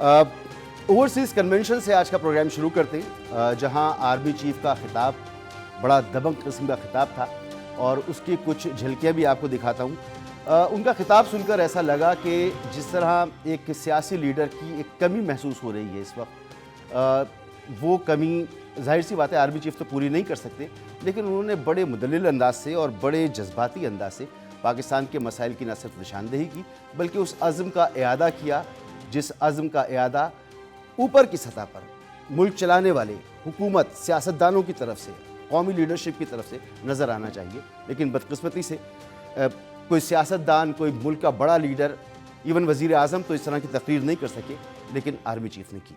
Overseas convention से आज का प्रोग्राम शुरू करते हैं, जहां आर्मी चीफ का खिताब बड़ा दबंग किस्म का खिताब था और उसकी कुछ झलकियां भी आपको दिखाता हूं। उनका खिताब सुनकर ऐसा लगा कि जिस तरह एक सियासी लीडर की एक कमी महसूस हो रही है इस वक्त, वो कमी जाहिर सी बात है आर्मी चीफ तो पूरी नहीं कर सकते, लेकिन उन्होंने बड़े मुदल्लिल अंदाज से और बड़े जज्बाती अंदाज से पाकिस्तान के मसाइल की न सिर्फ निशानदेही की बल्कि उस अज़्म का इआदा किया जिस अज़्म का इआदा ऊपर की सतह पर मुल्क चलाने वाले हुकूमत सियासतदानों की तरफ से, कौमी लीडरशिप की तरफ से नज़र आना चाहिए। लेकिन बदकिस्मती से कोई सियासतदान, कोई मुल्क का बड़ा लीडर, इवन वज़ीर आज़म तो इस तरह की तकरीर नहीं कर सके, लेकिन आर्मी चीफ ने की।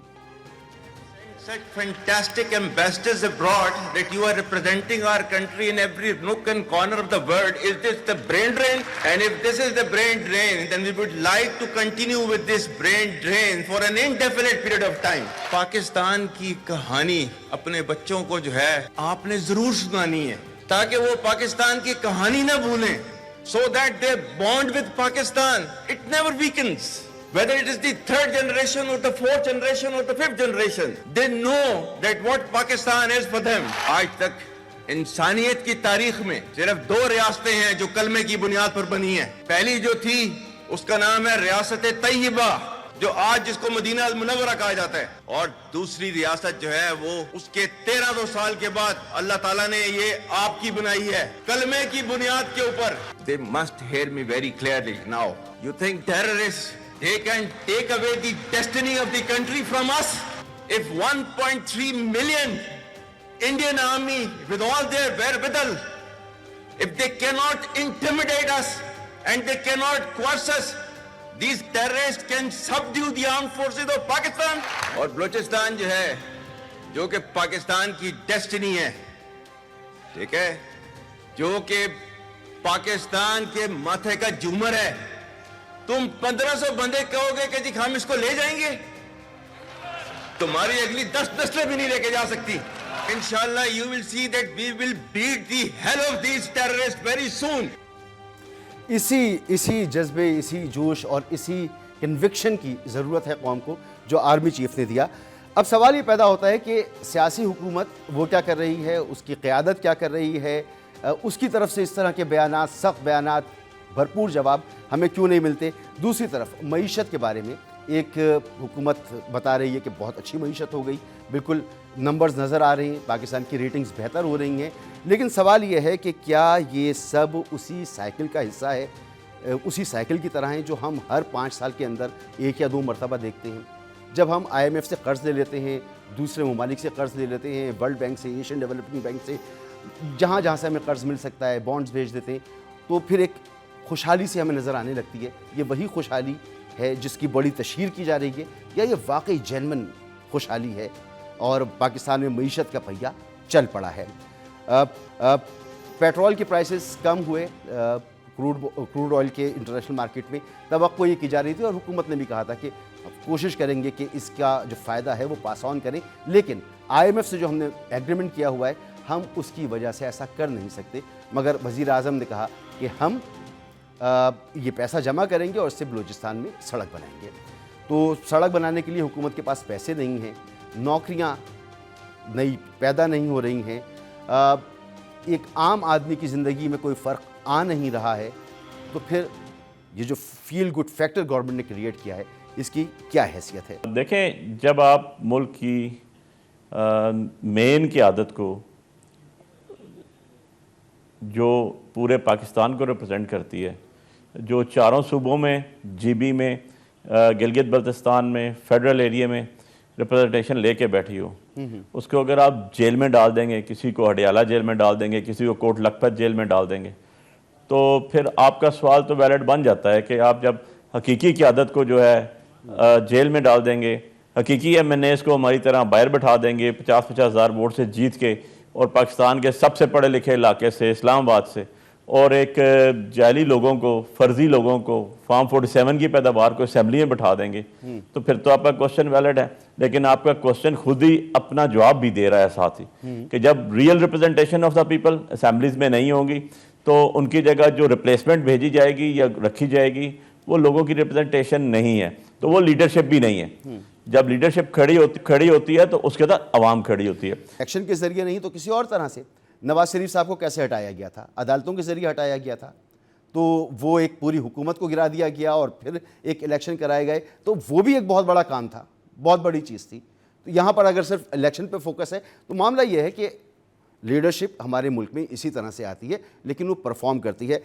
Such fantastic ambassadors abroad that you are representing our country in every nook and corner of the world. Is this the brain drain? And if this is the brain drain, then we would like to continue with this brain drain for an indefinite period of time. Pakistan की कहानी अपने बच्चों को जो है आपने जरूर सुनानी है ताकि वो पाकिस्तान की कहानी ना भूलें, so that their bond with Pakistan it never weakens. Whether it is the third generation or the fourth generation or the fifth generation, they know that what Pakistan is for them. आज तक इंसानियत की तारीख में सिर्फ दो रियासतें हैं जो कलमे की बुनियाद पर बनी हैं। पहली जो थी उसका नाम है रियासत तैयबा, जो आज जिसको मदीना अल मुनव्वरा कहा जाता है, और दूसरी रियासत जो है वो उसके 1300 साल के बाद अल्लाह ताला ने ये आपकी बनाई है कलमे की बुनियाद के ऊपर। They must hear me very clearly now. You think terrorists they can take away the destiny of the country from us? If 1.3 million Indian army with all their wherewithal, if they cannot intimidate us and they cannot coerce us, these terrorists can subdue the armed forces of Pakistan. और बलूचिस्तान जो है, जो कि पाकिस्तान की destiny है, ठीक है, जो कि पाकिस्तान के माथे का झूमर है, तुम 1500 बंदे कहोगे कि जी हम इसको ले जाएंगे, तुम्हारी अगली 10 नस्लें भी नहीं लेके जा सकती। इंशाल्लाह you will see that we will beat the hell of these terrorists very soon. इसी जज्बे, इसी जोश और इसी कन्विक्शन की ज़रूरत है कौम को जो आर्मी चीफ ने दिया। अब सवाल ये पैदा होता है कि सियासी हुकूमत वो क्या कर रही है, उसकी क़यादत क्या कर रही है, उसकी तरफ से इस तरह के बयानात, सख्त बयानात, भरपूर जवाब हमें क्यों नहीं मिलते। दूसरी तरफ मईशत के बारे में एक हुकूमत बता रही है कि बहुत अच्छी मईशत हो गई, बिल्कुल नंबर्स नज़र आ रहे हैं, पाकिस्तान की रेटिंग्स बेहतर हो रही हैं। लेकिन सवाल ये है कि क्या ये सब उसी साइकिल का हिस्सा है, उसी साइकिल की तरह है जो हम हर 5 साल के अंदर 1 या 2 मरतबा देखते हैं। जब हम IMF से कर्ज़ ले लेते हैं, दूसरे ममालिक से कर्ज़ ले लेते हैं, वर्ल्ड बैंक से, एशियन डेवलपमेंट बैंक से, जहाँ जहाँ से हमें कर्ज़ मिल सकता है, बॉन्ड्स भेज देते हैं, तो फिर एक खुशहाली से हमें नज़र आने लगती है। ये वही खुशहाली है जिसकी बड़ी तशहीर की जा रही है, या ये वाकई जेन्युइन खुशहाली है और पाकिस्तान में मईशत का पहिया चल पड़ा है। पेट्रोल के प्राइसेस कम हुए क्रूड ऑयल के इंटरनेशनल मार्केट में, तवक्को ये की जा रही थी और हुकूमत ने भी कहा था कि कोशिश करेंगे कि इसका जो फ़ायदा है वो पास ऑन करें, लेकिन IMF से जो हमने एग्रीमेंट किया हुआ है हम उसकी वजह से ऐसा कर नहीं सकते। मगर वज़ीर आज़म ने कहा कि हम ये पैसा जमा करेंगे और इससे बलूचिस्तान में सड़क बनाएंगे। तो सड़क बनाने के लिए हुकूमत के पास पैसे नहीं हैं, नौकरियां नई पैदा नहीं हो रही हैं, एक आम आदमी की ज़िंदगी में कोई फ़र्क आ नहीं रहा है, तो फिर ये जो फील गुड फैक्टर गवर्नमेंट ने क्रिएट किया है इसकी क्या हैसियत है? देखें, जब आप मुल्क की मेन क़यादत को जो पूरे पाकिस्तान को रिप्रेजेंट करती है, जो चारों सूबों में, GB में, गिलगित बल्तिस्तान में, फेडरल एरिया में रिप्रेजेंटेशन लेके बैठी हो, उसको अगर आप जेल में डाल देंगे, किसी को हडियाला जेल में डाल देंगे, किसी को कोट लखपत जेल में डाल देंगे, तो फिर आपका सवाल तो वैलिड बन जाता है कि आप जब हकीकी क़यादत को जो है जेल में डाल देंगे, हकीकी MNAs को हमारी तरह बाहर बैठा देंगे 50-50 हज़ार वोट से जीत के, और पाकिस्तान के सबसे पढ़े लिखे इलाके से, इस्लामाबाद से, और एक जाली लोगों को, फर्जी लोगों को, फार्म 47 की पैदावार को असेंबली में बैठा देंगे, तो फिर तो आपका क्वेश्चन वैलिड है। लेकिन आपका क्वेश्चन खुद ही अपना जवाब भी दे रहा है साथ ही कि जब real representation of the people assemblies में नहीं होंगी तो उनकी जगह जो रिप्लेसमेंट भेजी जाएगी या रखी जाएगी वो लोगों की रिप्रेजेंटेशन नहीं है, तो वो लीडरशिप भी नहीं है। जब लीडरशिप खड़ी होती है तो उसके साथ अवाम खड़ी होती है। एक्शन के जरिए नहीं तो किसी और तरह से नवाज शरीफ साहब को कैसे हटाया गया था, अदालतों के जरिए हटाया गया था, तो वो एक पूरी हुकूमत को गिरा दिया गया और फिर एक इलेक्शन कराए गए, तो वो भी एक बहुत बड़ा काम था, बहुत बड़ी चीज़ थी। तो यहाँ पर अगर सिर्फ इलेक्शन पे फोकस है तो मामला ये है कि लीडरशिप हमारे मुल्क में इसी तरह से आती है, लेकिन वो परफॉर्म करती है।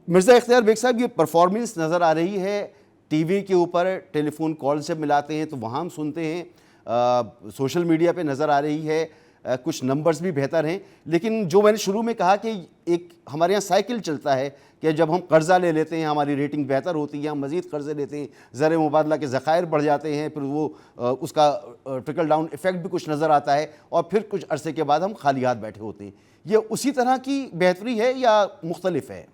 मिर्ज़ा इख्तियार बेग साहब, ये परफॉर्मेंस नज़र आ रही है टीवी के ऊपर, टेलीफोन कॉल से मिलाते हैं तो वहाँ हम सुनते हैं, सोशल मीडिया पे नज़र आ रही है, कुछ नंबर्स भी बेहतर हैं, लेकिन जो मैंने शुरू में कहा कि एक हमारे यहाँ साइकिल चलता है कि जब हम कर्ज़ा ले लेते हैं हमारी रेटिंग बेहतर होती है, हम मज़ीद कर्ज़े लेते हैं, ज़र मुबादला के ज़खायर बढ़ जाते हैं, फिर वो उसका ट्रिकल डाउन इफ़ेक्ट भी कुछ नज़र आता है और फिर कुछ अरसे के बाद हम खाली हाथ बैठे होते हैं। ये उसी तरह की बेहतरी है या मुख्तलिफ है?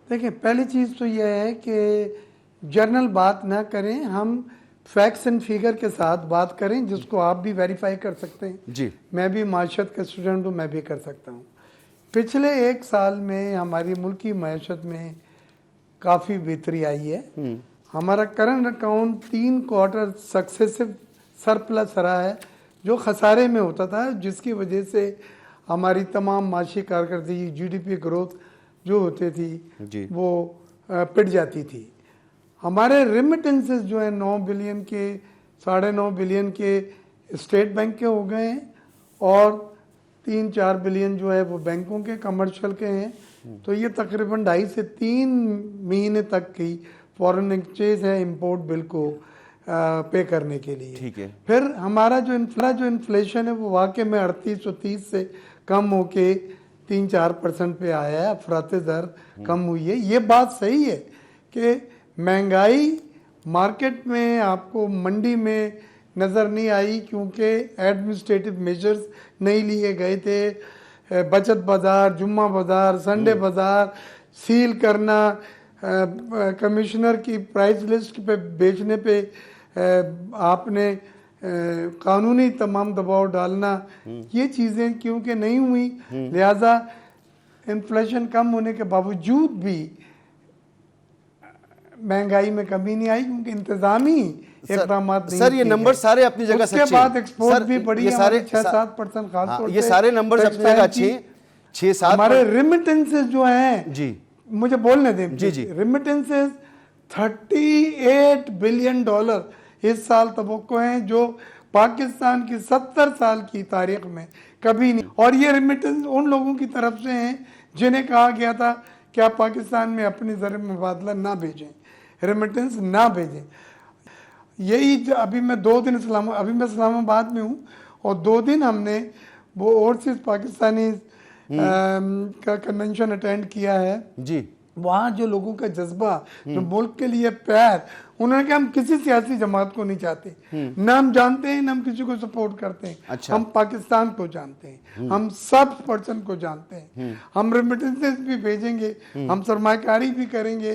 देखिए, पहली चीज़ तो यह है कि जर्नल बात ना करें, हम फैक्ट्स एंड फिगर के साथ बात करें, जिसको आप भी वेरीफाई कर सकते हैं जी। मैं भी माशत का स्टूडेंट हूँ, मैं भी कर सकता हूँ। पिछले 1 साल में हमारी मुल्क की मैशत में काफ़ी बेहतरी आई है। हमारा current account 3 quarter successive surplus रहा है, जो खसारे में होता था, जिसकी वजह से हमारी तमाम माशी कारकर्दगी, जीडीपी ग्रोथ जो होती थी वो पिट जाती थी। हमारे रेमिटेंसेस जो है 9 बिलियन के, 9.5 बिलियन के स्टेट बैंक के हो गए हैं और 3-4 बिलियन जो है वो बैंकों के, कमर्शियल के हैं। तो ये तकरीबन 2.5 से 3 महीने तक की फॉरेन एक्सचेंज है इंपोर्ट बिल को पे करने के लिए। ठीक है। फिर हमारा जो इन्फ्लेशन है वो वाकई में 3830 से कम होके 3-4% पे आया है, अफराते दर कम हुई है। ये बात सही है कि महंगाई मार्केट में, आपको मंडी में नज़र नहीं आई क्योंकि एडमिनिस्ट्रेटिव मेजर्स नहीं लिए गए थे। बचत बाज़ार, जुम्मा बाज़ार, संडे बाज़ार सील करना, कमिश्नर की प्राइस लिस्ट पे बेचने पे आपने कानूनी तमाम दबाव डालना, ये चीज़ें क्योंकि नहीं हुई, लिहाजा इन्फ्लेशन कम होने के बावजूद भी महंगाई में कमी नहीं आई क्योंकि इंतजामी इक़दामात नहीं। सर, ये नंबर सारे अपनी जगह सच्चे हैं। उसके बाद एक्सपोर्ट भी बढ़ी, ये सारे 6-7% खास तौर पे ये सारे नंबर अपनी जगह अच्छे हैं। 6-7 हमारे रेमिटेंसेस जो हैं, जी मुझे बोलने दें, जी। रेमिटेंसेस $38 बिलियन इस साल तवक्को हैं, जो पाकिस्तान की 70 साल की तारीख में कभी नहीं। और ये रेमिटेंस उन लोगों की तरफ से हैं जिन्हें कहा गया था कि आप पाकिस्तान में अपनी ज़र मुबादला ना भेजें, रेमिटेंस ना भेजें। यही अभी मैं 2 दिन अभी मैं इस्लामाबाद में हूँ और 2 दिन हमने वो ओवरसीज पाकिस्तानी का कन्वेंशन अटेंड किया है जी। वहाँ जो लोगों का जज्बा, जो मुल्क के लिए प्यार, उन्होंने कहा हम किसी सियासी जमात को नहीं चाहते, ना हम जानते हैं, ना हम किसी को सपोर्ट करते हैं। अच्छा। हम पाकिस्तान को जानते हैं, हम सब पर्सन को जानते हैं, हम रेमिटेंसेस भी भेजेंगे, हम सरमाकारी भी करेंगे,